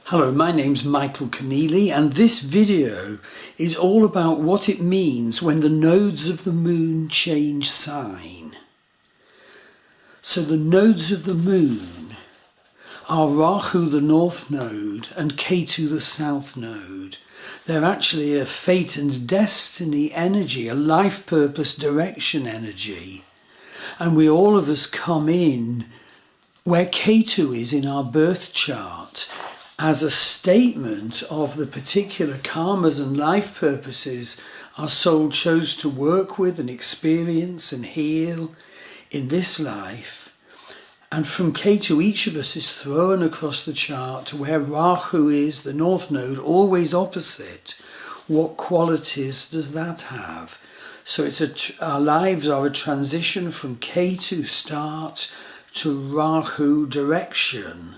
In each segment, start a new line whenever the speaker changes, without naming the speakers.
Hello, my name's Michael Conneely, and this video is all about what it means when the nodes of the moon change sign. So the nodes of the moon are Rahu, the north node, and Ketu, the south node. They're actually a fate and destiny energy, a life purpose direction energy. And we all of us come in where Ketu is in our birth chart, as a statement of the particular karmas and life purposes our soul chose to work with and experience and heal in this life. And from Ketu, each of us is thrown across the chart to where Rahu is, the north node, always opposite. What qualities does that have? So our lives are a transition from Ketu start to Rahu direction.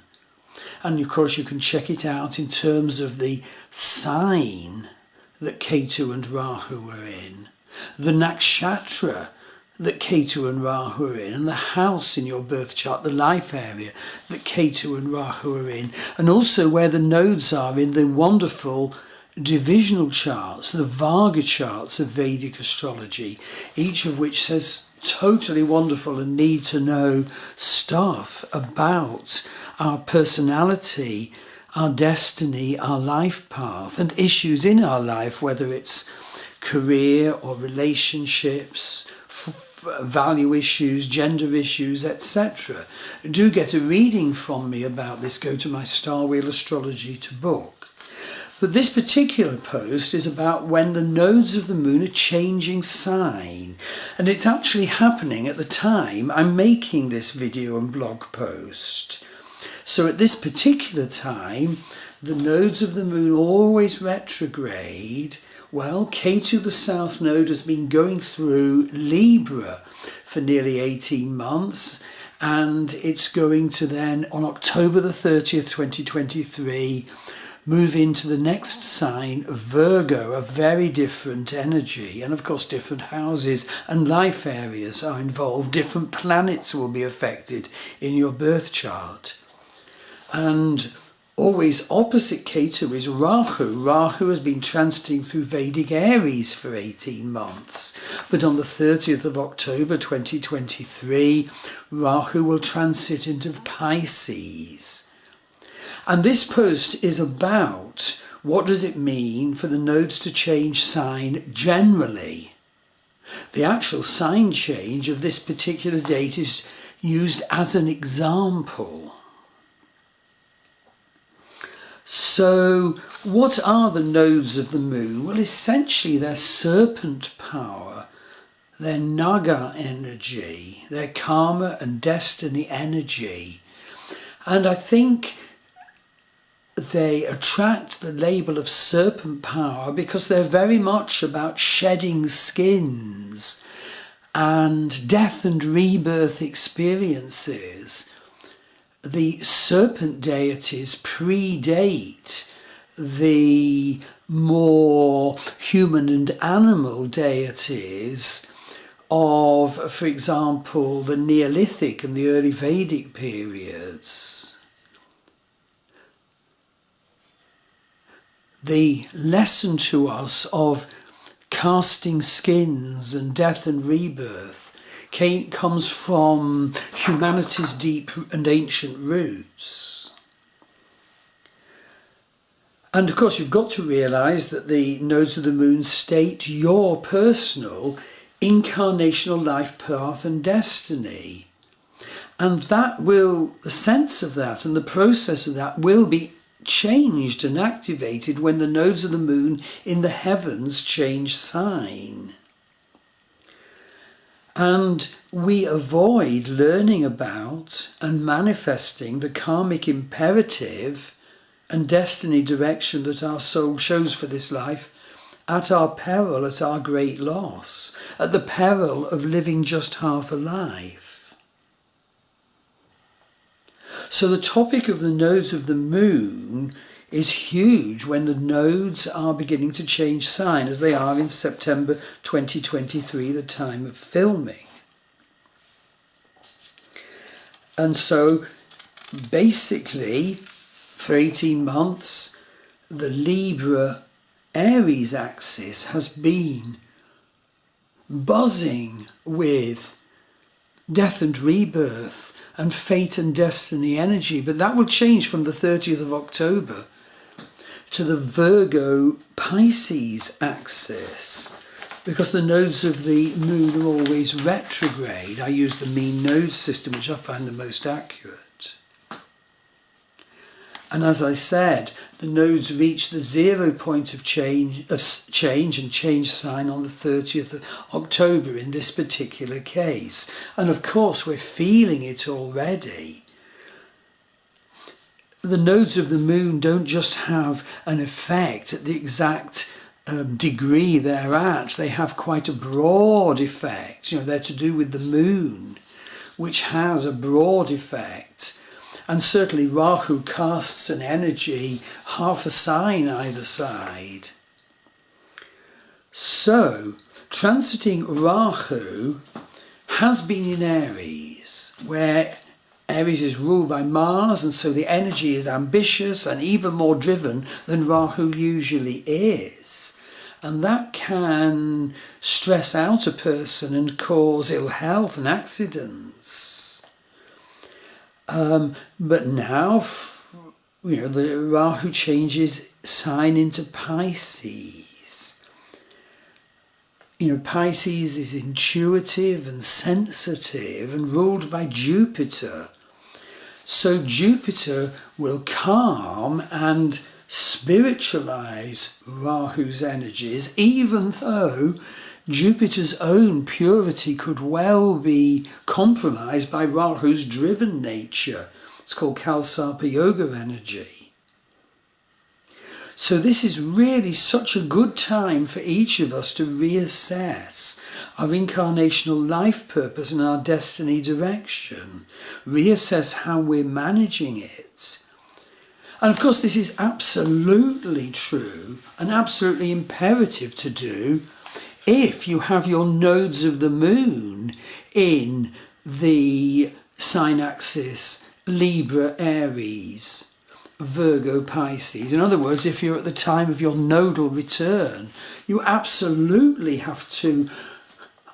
And of course you can check it out in terms of the sign that Ketu and Rahu are in, the nakshatra that Ketu and Rahu are in, and the house in your birth chart, the life area that Ketu and Rahu are in, and also where the nodes are in the wonderful divisional charts, the Varga charts of Vedic astrology, each of which says totally wonderful and need to know stuff about our personality, our destiny, our life path, and issues in our life, whether it's career or relationships, value issues, gender issues, etc. Do get a reading from me about this. Go to my Star Wheel Astrology to book. But this particular post is about when the nodes of the moon are changing sign. And it's actually happening at the time I'm making this video and blog post. So at this particular time, the nodes of the moon always retrograde. Well, Ketu, the south node, has been going through Libra for nearly 18 months. And it's going to then, on October the 30th, 2023, move into the next sign of Virgo, a very different energy. And of course, different houses and life areas are involved. Different planets will be affected in your birth chart. And always opposite Ketu is Rahu. Rahu has been transiting through Vedic Aries for 18 months. But on the 30th of October 2023, Rahu will transit into Pisces. And this post is about what does it mean for the nodes to change sign generally. The actual sign change of this particular date is used as an example. So what are the nodes of the moon? Well, essentially they're serpent power, they're naga energy, they're karma and destiny energy. And I think they attract the label of serpent power because they're very much about shedding skins and death and rebirth experiences. The serpent deities predate the more human and animal deities of, for example, the Neolithic and the early Vedic periods. The lesson to us of casting skins and death and rebirth comes from humanity's deep and ancient roots. And of course you've got to realise that the nodes of the moon state your personal incarnational life path and destiny. And the sense of that and the process of that will be changed and activated when the nodes of the moon in the heavens change sign. And we avoid learning about and manifesting the karmic imperative and destiny direction that our soul chose for this life at our peril, at our great loss, at the peril of living just half a life. So the topic of the nodes of the moon is huge when the nodes are beginning to change sign, as they are in September 2023, the time of filming. And so basically for 18 months, the Libra Aries axis has been buzzing with death and rebirth and fate and destiny energy, but that will change from the 30th of October to the Virgo Pisces axis, because the nodes of the moon are always retrograde. I use the mean node system, which I find the most accurate. And as I said, the nodes reach the 0 point of change and change sign on the 30th of October in this particular case. And of course, we're feeling it already. The nodes of the moon don't just have an effect at the exact degree they're at. They have quite a broad effect. They're to do with the moon, which has a broad effect. And certainly Rahu casts an energy, half a sign either side. So, transiting Rahu has been in Aries, where Aries is ruled by Mars, and so the energy is ambitious and even more driven than Rahu usually is. And that can stress out a person and cause ill health and accidents. But now, the Rahu changes sign into Pisces. Pisces is intuitive and sensitive and ruled by Jupiter. So Jupiter will calm and spiritualize Rahu's energies, even though Jupiter's own purity could well be compromised by Rahu's driven nature. It's called Kalsarpa Yoga energy. So this is really such a good time for each of us to reassess our incarnational life purpose and our destiny direction. Reassess how we're managing it. And of course, this is absolutely true and absolutely imperative to do if you have your nodes of the moon in the sign axis Libra, Aries, Virgo, Pisces. In other words, if you're at the time of your nodal return, you absolutely have to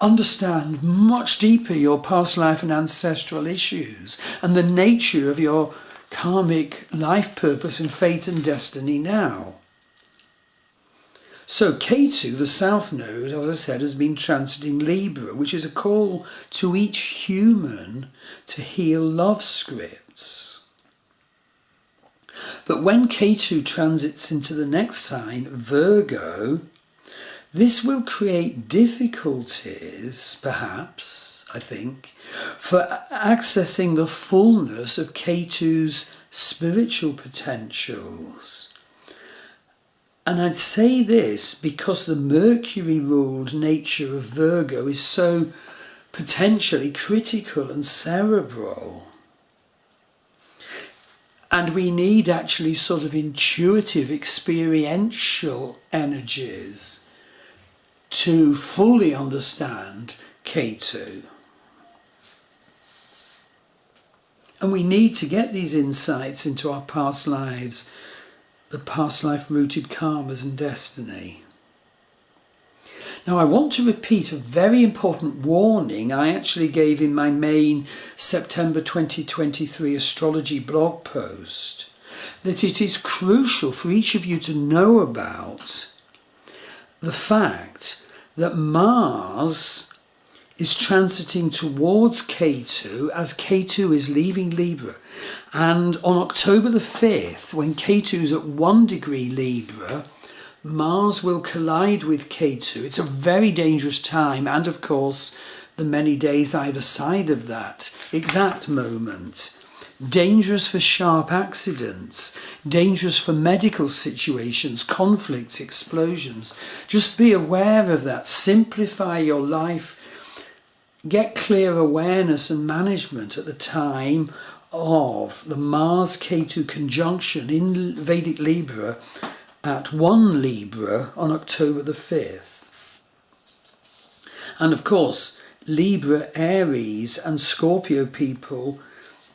understand much deeper your past life and ancestral issues and the nature of your karmic life purpose and fate and destiny now. So Ketu, the south node, as I said, has been transiting Libra, which is a call to each human to heal love scripts. But when Ketu transits into the next sign, Virgo, this will create difficulties, perhaps, I think, for accessing the fullness of Ketu's spiritual potentials. And I'd say this because the Mercury-ruled nature of Virgo is so potentially critical and cerebral. And we need actually sort of intuitive, experiential energies to fully understand Ketu. And we need to get these insights into our past lives, the past life rooted karmas and destiny. Now I want to repeat a very important warning I actually gave in my main September 2023 astrology blog post, that it is crucial for each of you to know about the fact that Mars is transiting towards Ketu as Ketu is leaving Libra. And on October the 5th, when Ketu is at 1 degree Libra, Mars will collide with Ketu. It's a very dangerous time, and of course, the many days either side of that exact moment. Dangerous for sharp accidents, dangerous for medical situations, conflicts, explosions. Just be aware of that. Simplify your life. Get clear awareness and management at the time of the Mars-Ketu conjunction in Vedic Libra at 1 Libra on October the 5th. And of course, Libra, Aries and Scorpio people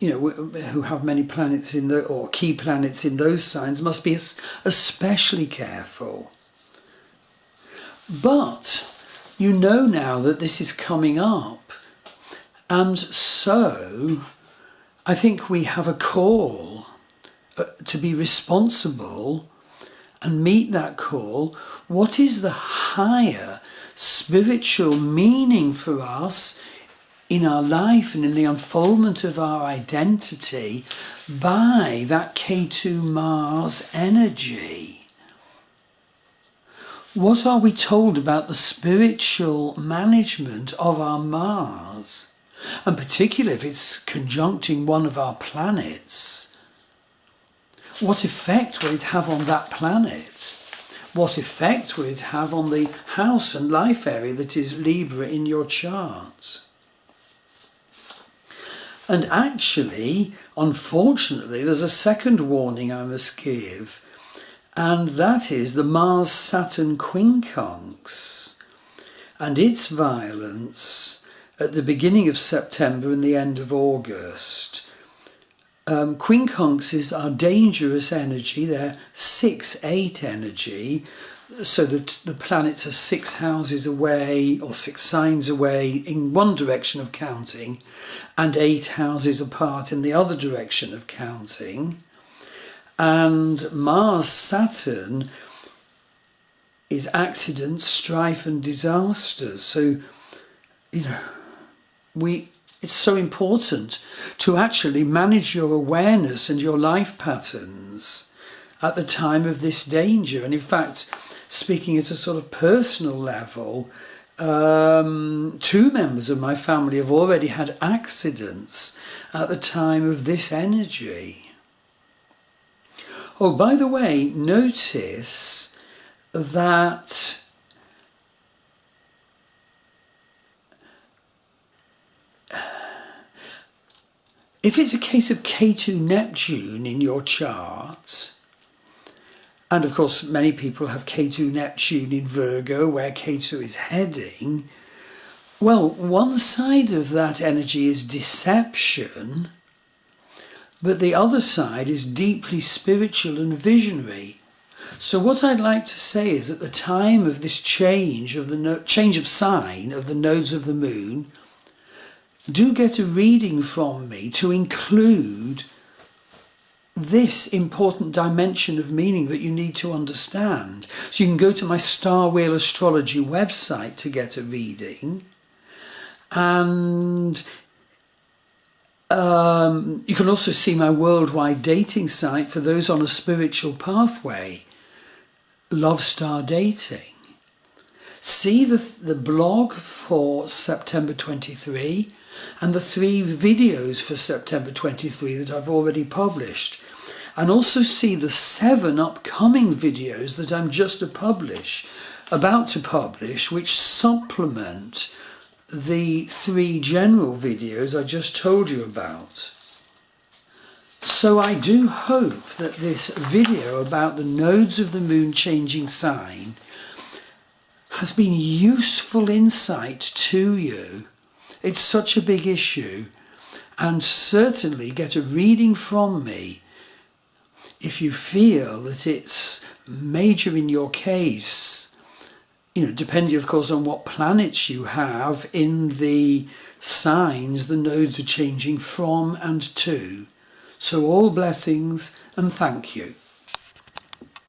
who have many planets or key planets in those signs must be especially careful. But you know now that this is coming up, and so I think we have a call to be responsible and meet that call. What is the higher spiritual meaning for us in our life and in the unfoldment of our identity by that Ketu Mars energy? What are we told about the spiritual management of our Mars? And particularly if it's conjuncting one of our planets. What effect will it have on that planet? What effect will it have on the house and life area that is Libra in your chart? And actually, unfortunately, there's a second warning I must give, and that is the Mars-Saturn quincunx and its violence at the beginning of September and the end of August. Quincunxes are dangerous energy. They're 6-8 energy, so that the planets are 6 houses away or 6 signs away in one direction of counting and 8 houses apart in the other direction of counting. And Mars-Saturn is accidents, strife and disasters. So, it's so important to actually manage your awareness and your life patterns at the time of this danger. And in fact, speaking at a sort of personal level, 2 members of my family have already had accidents at the time of this energy. Oh, by the way, notice that if it's a case of Ketu Neptune in your chart, and of course many people have Ketu Neptune in Virgo where Ketu is heading, well, one side of that energy is deception, but the other side is deeply spiritual and visionary. So what I'd like to say is at the time of this change of change of sign of the nodes of the moon, do get a reading from me to include this important dimension of meaning that you need to understand. So you can go to my Star Wheel Astrology website to get a reading, and you can also see my worldwide dating site for those on a spiritual pathway, Love Star Dating. See the blog for September 23 and the 3 videos for September 23 that I've already published. And also see the 7 upcoming videos that I'm about to publish, which supplement the 3 general videos I just told you about. So I do hope that this video about the nodes of the moon changing sign has been useful insight to you. It's such a big issue, and certainly get a reading from me if you feel that it's major in your case, depending of course on what planets you have in the signs the nodes are changing from and to. So all blessings and thank you.